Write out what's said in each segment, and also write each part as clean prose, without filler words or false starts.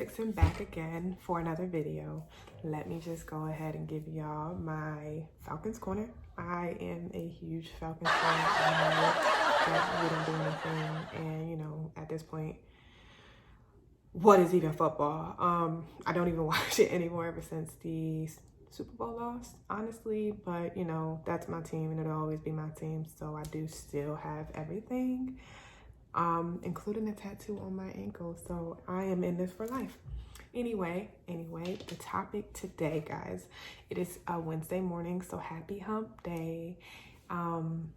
Vixen back again for another video. Let me just go ahead and give y'all my Falcons corner. I am a huge Falcons fan. I know that we don't do anything, and you know, at this point, what is even football? I don't even watch it anymore ever since the Super Bowl loss, honestly, but you know, that's my team and it'll always be my team, so I do still have everything, including a tattoo on my ankle, so I am in this for life. Anyway, the topic today, guys, it is a Wednesday morning, so happy hump day. And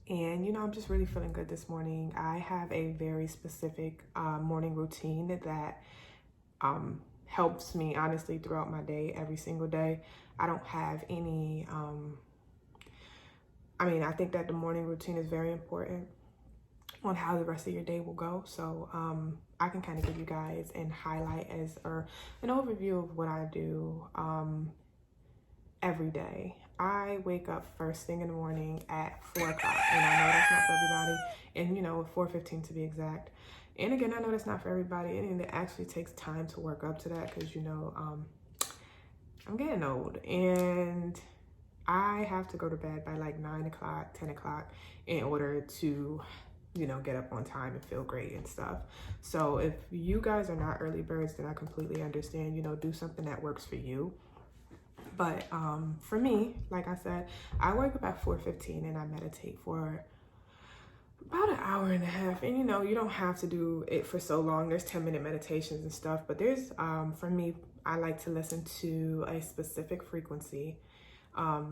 you know, I'm just really feeling good this morning. I have a very specific morning routine that helps me honestly throughout my day, every single day. I don't have any, I think that the morning routine is very important on how the rest of your day will go. So I can kind of give you guys and highlight or an overview of what I do every day. I wake up first thing in the morning at 4 o'clock, and I know that's not for everybody, and you know, 4:15 to be exact. And again, I know that's not for everybody, and it actually takes time to work up to that because, you know, I'm getting old and I have to go to bed by like 9 o'clock, 10 o'clock in order to, you know, get up on time and feel great and stuff. So if you guys are not early birds, then I completely understand, you know, do something that works for you. But for me, like I said, I wake up at 4:15 and I meditate for about an hour and a half. And you know, you don't have to do it for so long. There's 10-minute meditations and stuff, but there's for me, I like to listen to a specific frequency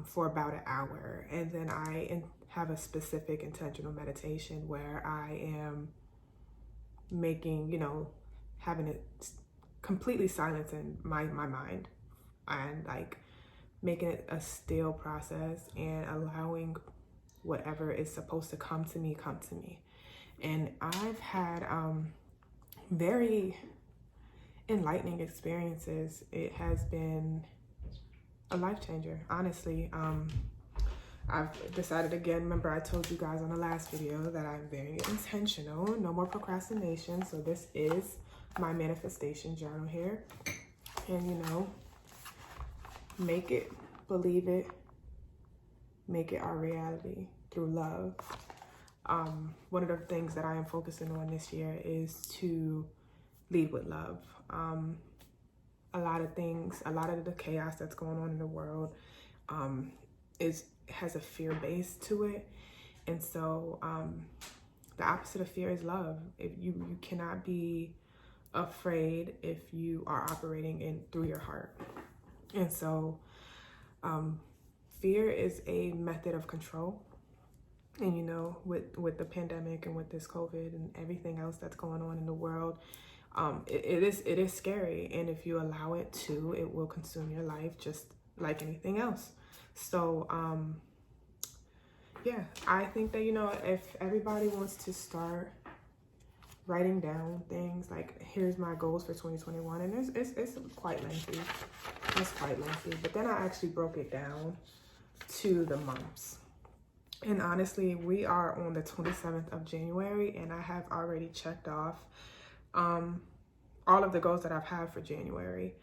for about an hour, and then I have a specific intentional meditation where I am making, you know, having it completely silence in my mind, and like making it a still process and allowing whatever is supposed to come to me. And I've had very enlightening experiences. It has been a life changer, honestly. I've decided again, remember I told you guys on the last video that I'm very intentional, no more procrastination. So this is my manifestation journal here. And you know, make it, believe it, make it our reality through love. One of the things that I am focusing on this year is to lead with love. A lot of the chaos that's going on in the world has a fear base to it. And so the opposite of fear is love. If you cannot be afraid if you are operating through your heart. And so fear is a method of control. And you know, with the pandemic and with this COVID and everything else that's going on in the world, it is scary. And if you allow it to, it will consume your life just like anything else. So yeah, I think that, you know, if everybody wants to start writing down things like, here's my goals for 2021, and it's quite lengthy. It's quite lengthy, but then I actually broke it down to the months. And honestly, we are on the 27th of January, and I have already checked off all of the goals that I've had for January.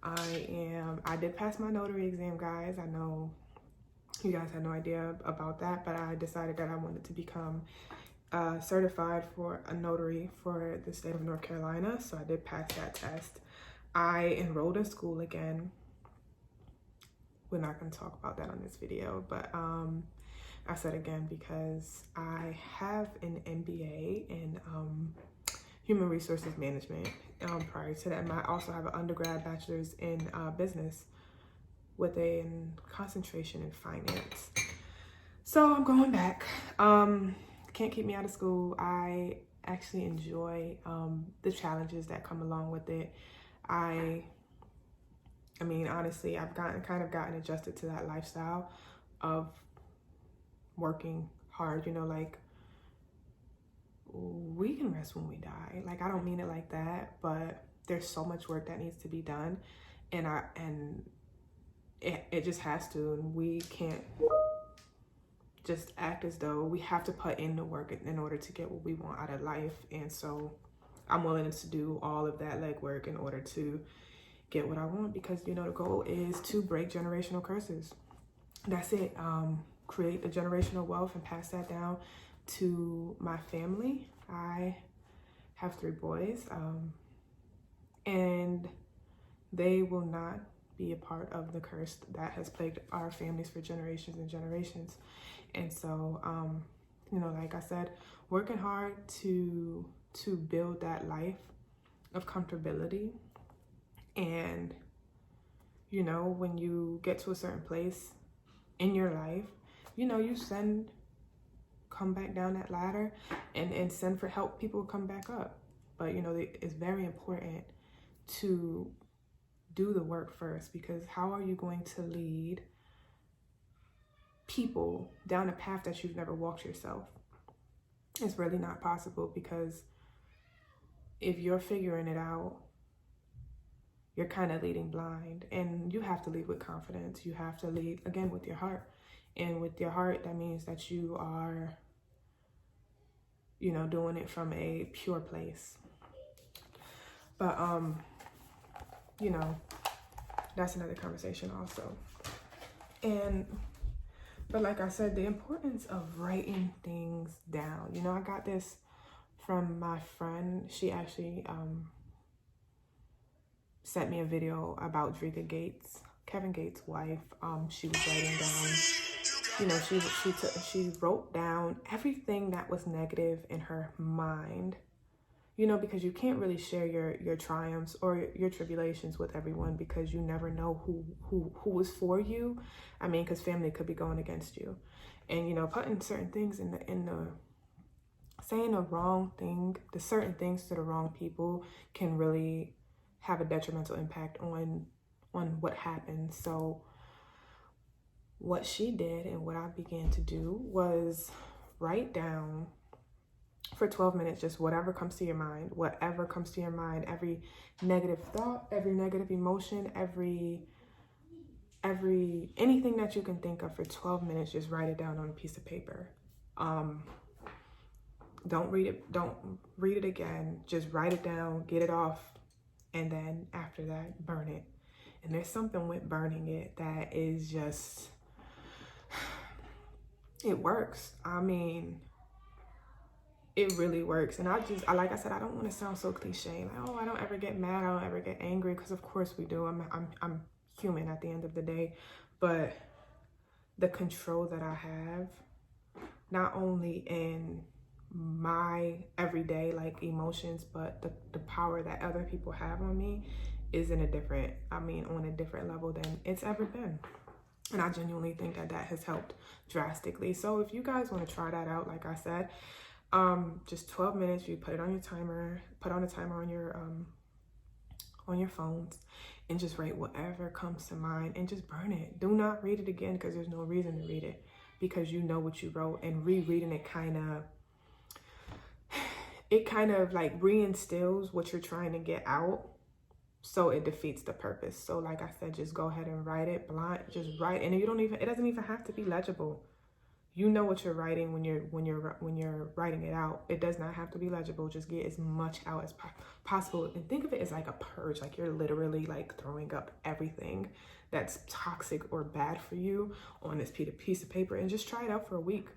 I did pass my notary exam, guys. I know you guys had no idea about that, but I decided that I wanted to become certified for a notary for the state of North Carolina. So I did pass that test. I enrolled in school again. We're not going to talk about that on this video, but I said again because I have an MBA in human resources management. Prior to that, I also have an undergrad bachelor's in business with a concentration in finance. So I'm going back. Can't keep me out of school. I actually enjoy the challenges that come along with it. I mean, honestly, I've gotten adjusted to that lifestyle of working hard, you know, like we can rest when we die. Like, I don't mean it like that, but there's so much work that needs to be done, and it just has to, and we can't just act as though we have to put in the work in order to get what we want out of life. And so I'm willing to do all of that legwork in order to get what I want, because, you know, the goal is to break generational curses. That's it. Create the generational wealth and pass that down to my family. I have 3 boys, and they will not be a part of the curse that has plagued our families for generations and generations. And so, you know, like I said, working hard to build that life of comfortability. And, you know, when you get to a certain place in your life, you know, you come back down that ladder and send for help. People come back up. But, you know, it's very important to do the work first, because how are you going to lead people down a path that you've never walked yourself? It's really not possible, because if you're figuring it out, you're kind of leading blind. And you have to lead with confidence. You have to lead, again, with your heart. And with your heart, that means that you are, you know, doing it from a pure place. But, you know, that's another conversation also. But like I said, the importance of writing things down. You know, I got this from my friend. She actually sent me a video about Drika Gates, Kevin Gates' wife. She was writing down, you know, she wrote down everything that was negative in her mind. You know, because you can't really share your triumphs or your tribulations with everyone, because you never know who is for you. I mean, because family could be going against you. And, you know, putting certain things in the saying the wrong thing, the certain things to the wrong people can really have a detrimental impact on what happens. So what she did and what I began to do was write down for 12 minutes, just whatever comes to your mind, every negative thought, every negative emotion, anything that you can think of for 12 minutes, just write it down on a piece of paper. Don't read it again, just write it down, get it off. And then after that, burn it. And there's something with burning it that is just, it works. I mean, it really works. And like I said, I don't want to sound so cliche. Like, oh, I don't ever get mad. I don't ever get angry, because of course we do. I'm human at the end of the day. But the control that I have, not only in my everyday like emotions, but the power that other people have on me is on a different level than it's ever been. And I genuinely think that has helped drastically. So if you guys want to try that out, like I said, just 12 minutes, you put it on your timer, put on a timer on your phones, and just write whatever comes to mind and just burn it. Do not read it again, because there's no reason to read it, because you know what you wrote. And rereading it kind of like reinstills what you're trying to get out, so it defeats the purpose. So like I said, just go ahead and write it blind, just write. And it doesn't even have to be legible. You know what you're writing when you're writing it out. It does not have to be legible. Just get as much out as possible, and think of it as like a purge. Like you're literally like throwing up everything that's toxic or bad for you on this piece of paper, and just try it out for a week.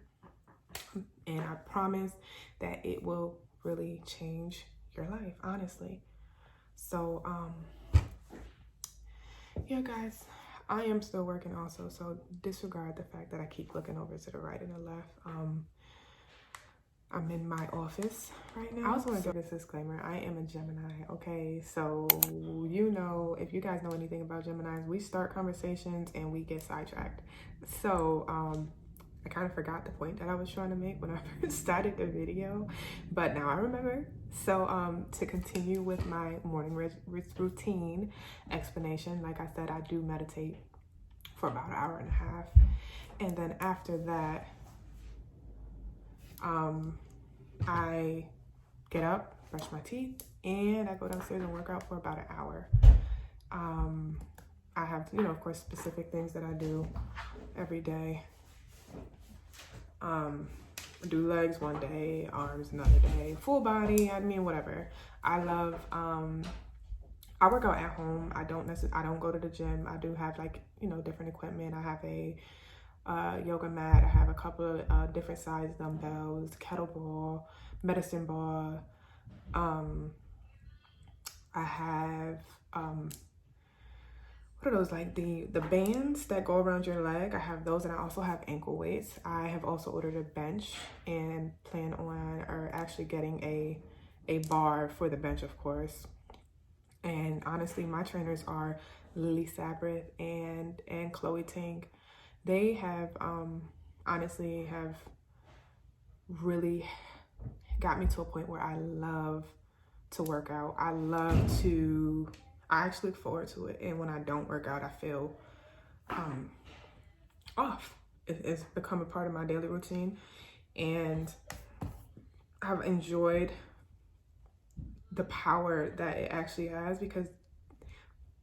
And I promise that it will really change your life, honestly. So yeah, guys, I am still working also, so disregard the fact that I keep looking over to the right and the left. I'm in my office right now. I also want to give this disclaimer. I am a Gemini, okay? So, you know, if you guys know anything about Geminis, we start conversations and we get sidetracked. So, I kind of forgot the point that I was trying to make when I first started the video, but now I remember. So, to continue with my morning routine explanation, like I said, I do meditate for about an hour and a half. And then after that, I get up, brush my teeth, and I go downstairs and work out for about an hour. I have, you know, of course, specific things that I do every day. Do legs one day, arms another day, full body, I mean, whatever. I love, I work out at home. I don't go to the gym. I do have like, you know, different equipment. I have a yoga mat. I have a couple of different size dumbbells, kettlebell, medicine ball. I have, what are those, like the bands that go around your leg? I have those, and I also have ankle weights. I have also ordered a bench and plan on, or actually getting a bar for the bench, of course. And honestly, my trainers are Lily Sabrith and Chloe Ting. They have honestly have really got me to a point where I love to work out. I actually look forward to it. And when I don't work out, I feel off. It's become a part of my daily routine. And I've enjoyed the power that it actually has, because,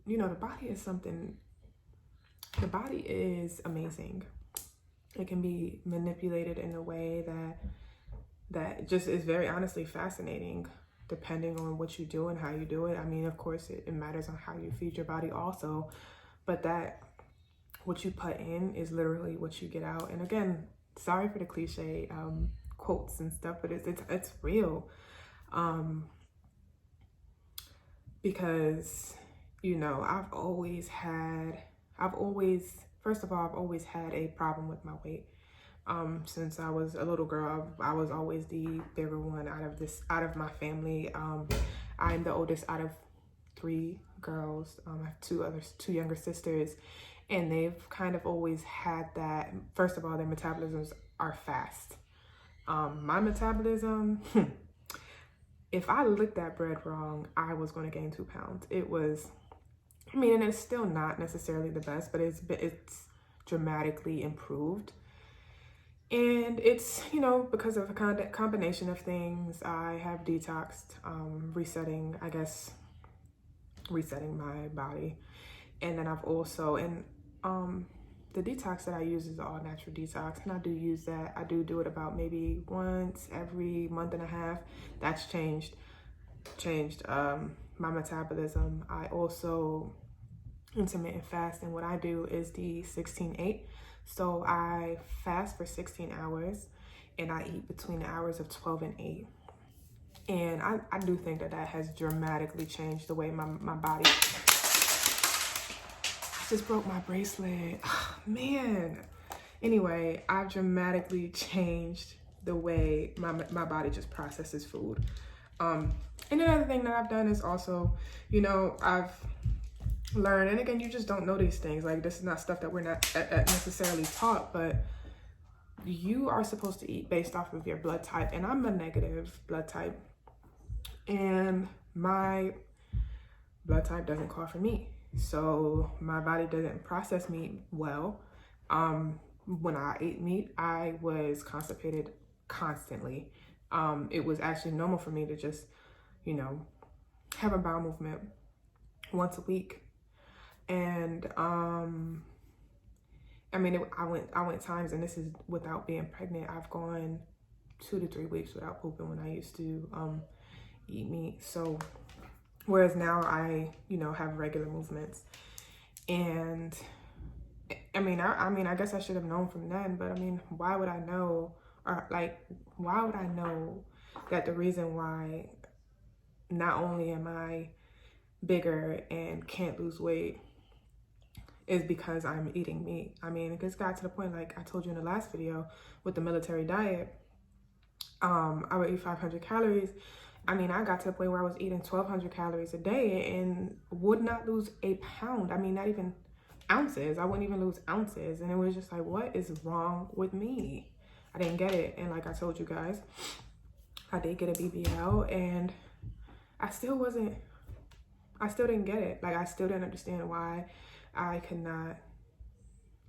you know, the body is amazing. It can be manipulated in a way that just is very honestly fascinating, depending on what you do and how you do it. I mean, of course, it matters on how you feed your body also, but that what you put in is literally what you get out. And again, sorry for the cliche quotes and stuff, but it's real. Because, you know, I've always had a problem with my weight. Since I was a little girl, I was always the bigger one out of my family. I'm the oldest out of 3 girls. I have two younger sisters, and they've kind of always had that. First of all, their metabolisms are fast. My metabolism, if I licked that bread wrong, I was going to gain 2 pounds. It was, I mean, and it's still not necessarily the best, but it's dramatically improved. And it's, you know, because of a combination of things. I have detoxed, resetting my body. And then I've also, the detox that I use is all natural detox, and I do use that. I do it about maybe once every month and a half. That's changed my metabolism. I also intermittent fast, and what I do is the 16-8. So I fast for 16 hours, and I eat between the hours of 12 and 8. And I do think that has dramatically changed the way my body. I just broke my bracelet. Oh, man. Anyway, I've dramatically changed the way my body just processes food. And another thing that I've done is also, you know, I've learned, and again, you just don't know these things. Like, this is not stuff that we're not necessarily taught, but you are supposed to eat based off of your blood type. And I'm a negative blood type, and my blood type doesn't call for meat. So my body doesn't process meat well. When I ate meat, I was constipated constantly. It was actually normal for me to just, you know, have a bowel movement once a week. And I mean, I went times, and this is without being pregnant, I've gone 2 to 3 weeks without pooping when I used to eat meat. So whereas now I, you know, have regular movements. And I mean, I guess I should have known from then, but I mean, why would I know that the reason why not only am I bigger and can't lose weight is because I'm eating meat? I mean, it just got to the point, like I told you in the last video with the military diet, I would eat 500 calories. I mean, I got to the point where I was eating 1,200 calories a day and would not lose a pound. I mean, not even ounces. I wouldn't even lose ounces. And it was just like, what is wrong with me? I didn't get it. And like I told you guys, I did get a BBL, and I still didn't get it. Like, I still didn't understand why I could not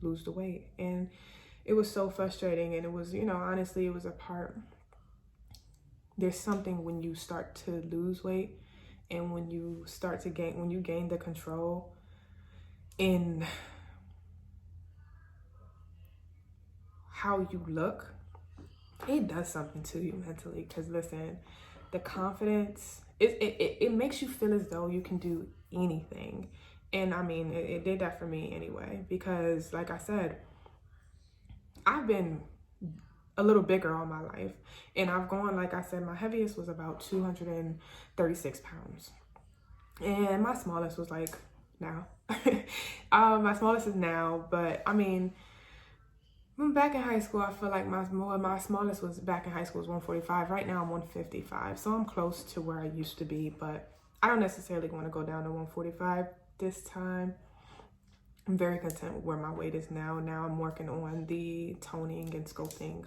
lose the weight. And it was so frustrating. And it was, you know, honestly, it was a part. There's something when you start to lose weight, and when you gain the control in how you look, it does something to you mentally. Because listen, the confidence, it makes you feel as though you can do anything. And I mean, it did that for me anyway, because like I said, I've been a little bigger all my life. And I've gone, like I said, my heaviest was about 236 pounds. And my smallest was like now. My smallest is now, but I mean, back in high school, I feel like my smallest was back in high school was 145. Right now I'm 155. So I'm close to where I used to be, but I don't necessarily want to go down to 145 this time. I'm very content with where my weight is now. Now I'm working on the toning and sculpting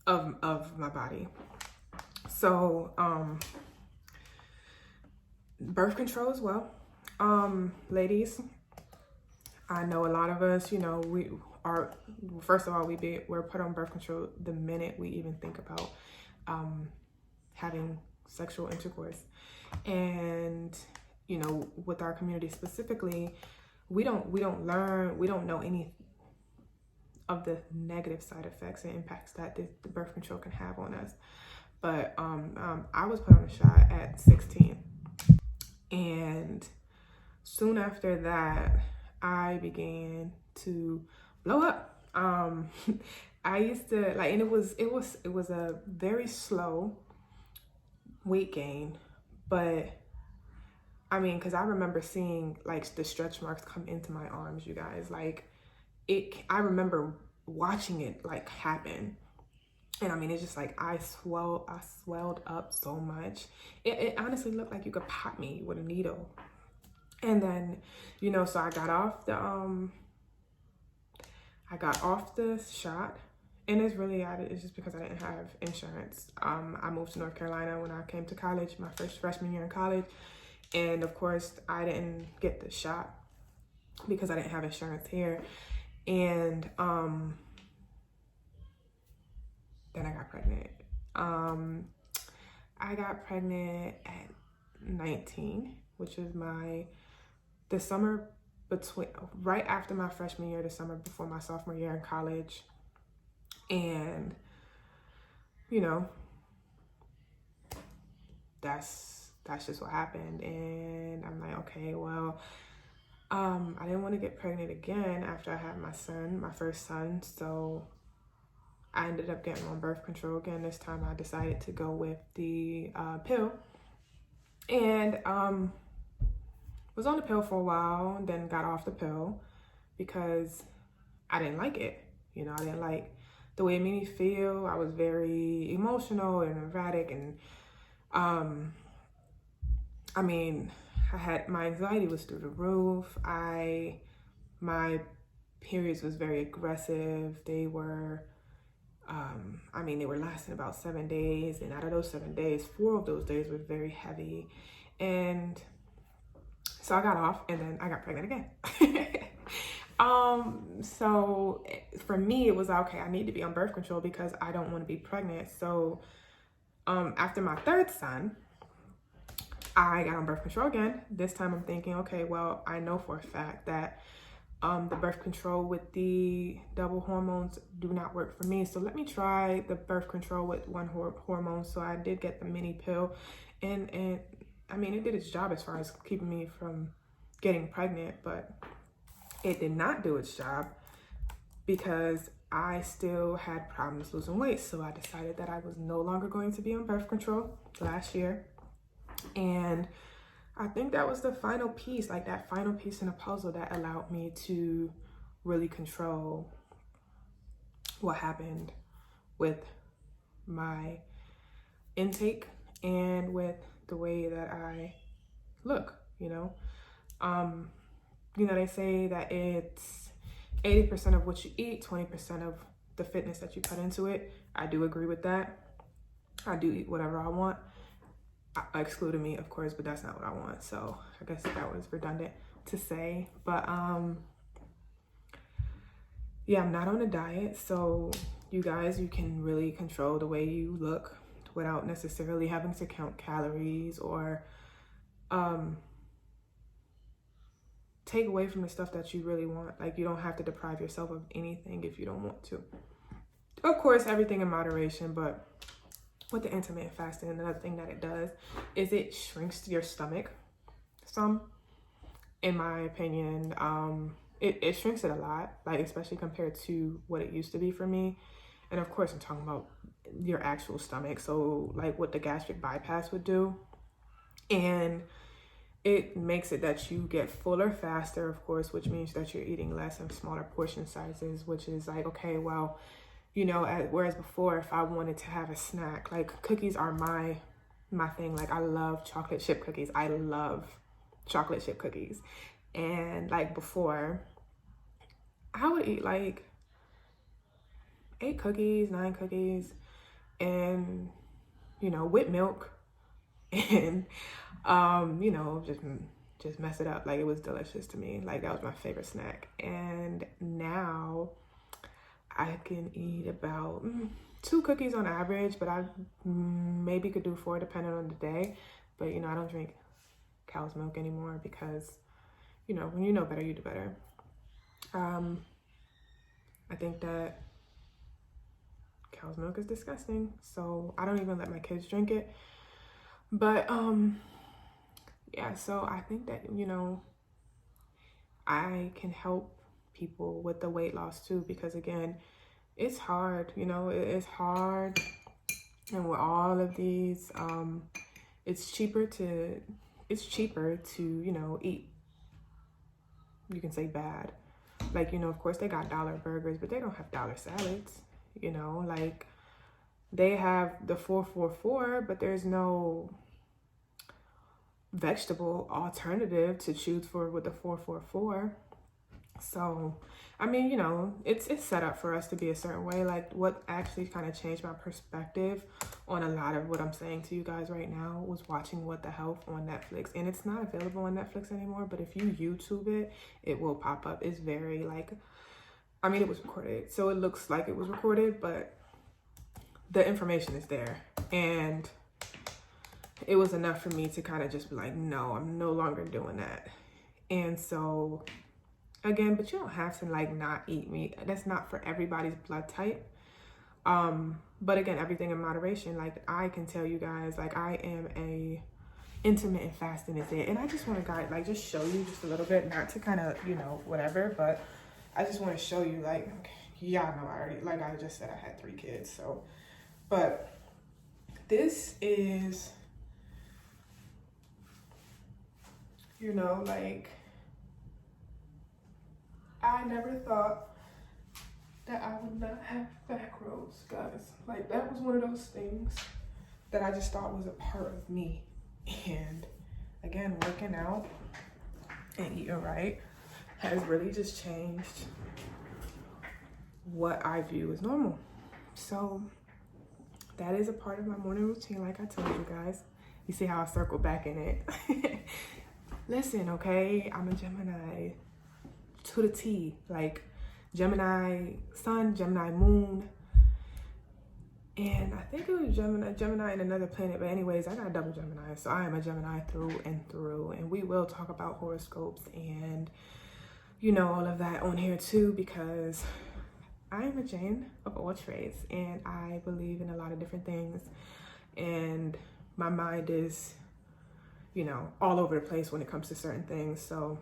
of my body. So, birth control as well. Ladies, I know a lot of us, you know, we are, first of all, we're put on birth control the minute we even think about having sexual intercourse. And, you know, with our community specifically, we don't know any of the negative side effects and impacts that the birth control can have on us. But I was put on a shot at 16, and soon after that, I began to blow up. I used to like, and it was a very slow weight gain, but I mean, because I remember seeing like the stretch marks come into my arms, you guys. Like I remember watching it like happen. And I mean, it's just like I swelled up so much. It honestly looked like you could pop me with a needle. And then, you know, so I got off the shot. And it's just because I didn't have insurance. I moved to North Carolina when I came to college, my first freshman year in college. And of course, I didn't get the shot because I didn't have insurance here. And then I got pregnant. I got pregnant at 19, which is the summer right after my freshman year, the summer before my sophomore year in college. And, you know, that's just what happened. And I'm like, okay, well, I didn't want to get pregnant again after I had my first son. So I ended up getting on birth control again. This time I decided to go with the pill. And was on the pill for a while, then got off the pill because I didn't like it. You know, I didn't like the way it made me feel. I was very emotional and erratic, and I mean, my anxiety was through the roof. My periods was very aggressive. They were, they were lasting about 7 days. And out of those 7 days, 4 of those days were very heavy. And so I got off, and then I got pregnant again. So for me, it was okay, I need to be on birth control because I don't want to be pregnant. So after my third son, I got on birth control again. This time I'm thinking, okay, well, I know for a fact that the birth control with the double hormones do not work for me. So let me try the birth control with one hormone. So I did get the mini pill, and I mean, it did its job as far as keeping me from getting pregnant, but it did not do its job because I still had problems losing weight. So I decided that I was no longer going to be on birth control last year. And I think that was the final piece, like that final piece in the puzzle that allowed me to really control what happened with my intake and with the way that I look, you know. They say that it's 80% of what you eat, 20% of the fitness that you put into it. I do agree with that. I do eat whatever I want. Excluding me, of course, but that's not what I want. So I guess that was redundant to say. But yeah, I'm not on a diet. So you guys, you can really control the way you look without necessarily having to count calories or take away from the stuff that you really want. Like, you don't have to deprive yourself of anything if you don't want to. Of course, everything in moderation, but with the intermittent fasting, another thing that it does is it shrinks your stomach some, in my opinion. It shrinks it a lot, like especially compared to what it used to be for me. And of course I'm talking about your actual stomach, so like what the gastric bypass would do. And it makes it that you get fuller faster, of course, which means that you're eating less and smaller portion sizes, which is like, okay, well, you know, whereas before, if I wanted to have a snack, like cookies are my thing. Like I love chocolate chip cookies. I love chocolate chip cookies. And like before, I would eat like 8 cookies, 9 cookies, and, you know, with milk, and, you know, just mess it up. Like it was delicious to me. Like that was my favorite snack. And now I can eat about 2 cookies on average, but I maybe could do 4 depending on the day. But, you know, I don't drink cow's milk anymore because, you know, when you know better, you do better. I think that cow's milk is disgusting, so I don't even let my kids drink it. But yeah, so I think that, you know, I can help people with the weight loss too, because again, it's hard, you know, it's hard. And with all of these, it's cheaper to, you know, eat, you can say bad. Like, you know, of course they got dollar burgers, but they don't have dollar salads, you know, like they have the 444, but there's no vegetable alternative to choose for with the 444. So, I mean, you know, it's set up for us to be a certain way. Like what actually kind of changed my perspective on a lot of what I'm saying to you guys right now was watching What the Health on Netflix. And it's not available on Netflix anymore, but if you YouTube it, it will pop up. It's very like, I mean, it was recorded, so it looks like it was recorded, but the information is there. And it was enough for me to kind of just be like, no, I'm no longer doing that. And so again, but you don't have to like not eat meat. That's not for everybody's blood type. But again, everything in moderation. Like I can tell you guys, like I am a intermittent fasting is it. And I just want to guide, like just show you just a little bit, not to kind of, you know, whatever, but I just want to show you like, y'all know I already, like I just said, I had 3 kids. So, but this is, you know, like, I never thought that I would not have back rows, guys. Like that was one of those things that I just thought was a part of me. And again, working out and eating right has really just changed what I view as normal. So that is a part of my morning routine, like I told you guys. You see how I circle back in it. Listen, okay, I'm a Gemini to the T, like Gemini sun, Gemini moon, and I think it was Gemini and another planet, but anyways, I got a double Gemini, so I am a Gemini through and through. And we will talk about horoscopes and, you know, all of that on here too, because I am a Jane of all trades and I believe in a lot of different things, and my mind is, you know, all over the place when it comes to certain things. So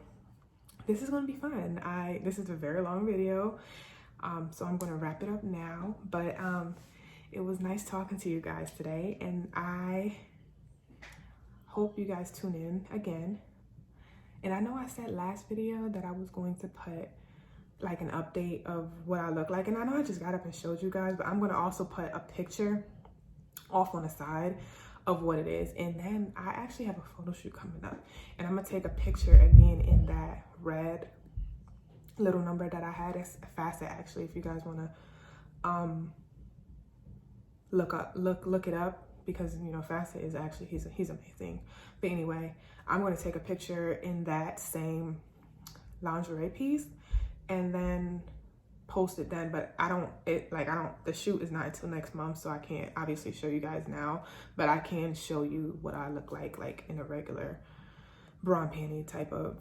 this is going to be fun. This is a very long video, so I'm going to wrap it up now. But it was nice talking to you guys today, and I hope you guys tune in again. And I know I said last video that I was going to put like an update of what I look like, and I know I just got up and showed you guys, but I'm going to also put a picture off on the side of what it is. And then I actually have a photo shoot coming up, and I'm gonna take a picture again in that red little number that I had. It's Facet, actually, if you guys want to look it up, because you know Facet is actually he's amazing. But anyway, I'm going to take a picture in that same lingerie piece and then post it then. But the shoot is not until next month, so I can't obviously show you guys now, but I can show you what I look like in a regular bra and panty type of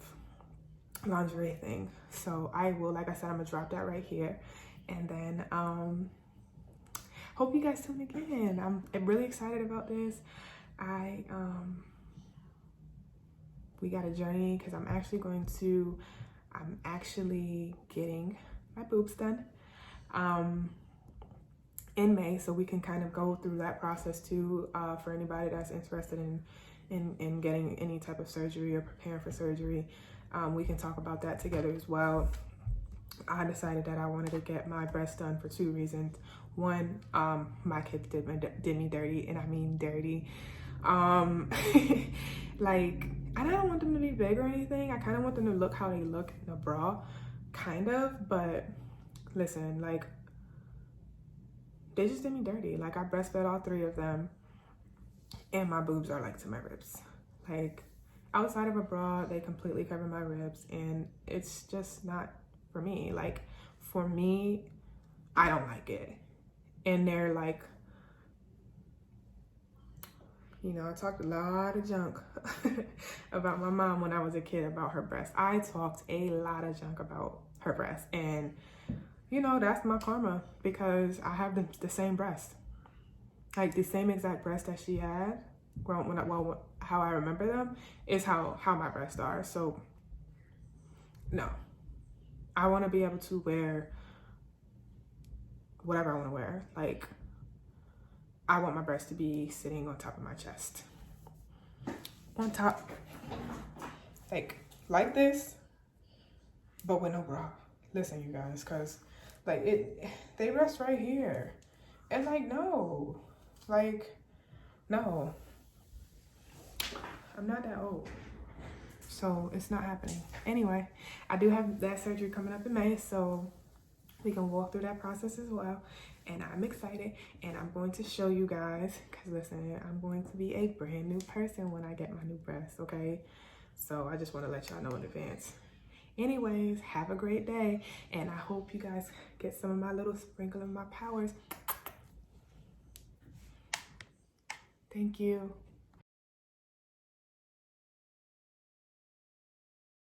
lingerie thing. So I will, like I said, I'm gonna drop that right here. And then hope you guys tune again. I'm really excited about this. We got a journey because I'm actually getting my boobs done in May, so we can kind of go through that process too, for anybody that's interested in getting any type of surgery or preparing for surgery. We can talk about that together as well. I decided that I wanted to get my breasts done for 2 reasons. One, my kids did me dirty, and I mean dirty. Like, I don't want them to be big or anything. I kind of want them to look how they look in a bra, kind of. But listen, like, they just did me dirty. Like, I breastfed all 3 of them, and my boobs are like to my ribs. Like, outside of a bra, they completely cover my ribs, and it's just not for me. Like, for me, I don't like it. And they're like, you know, I talked a lot of junk about my mom when I was a kid about her breasts. I talked a lot of junk about her breasts, and you know, that's my karma, because I have the same breasts, like the same exact breasts that she had. How I remember them is how my breasts are. So no, I want to be able to wear whatever I want to wear. Like, I want my breasts to be sitting on top of my chest, on top, like this, but with no bra. Listen, you guys, cause like they rest right here, and like no, I'm not that old, so it's not happening. Anyway, I do have that surgery coming up in May, so we can walk through that process as well. And I'm excited, and I'm going to show you guys, because listen, I'm going to be a brand new person when I get my new breasts, okay? So I just want to let y'all know in advance. Anyways, have a great day, and I hope you guys get some of my little sprinkle of my powers. Thank you.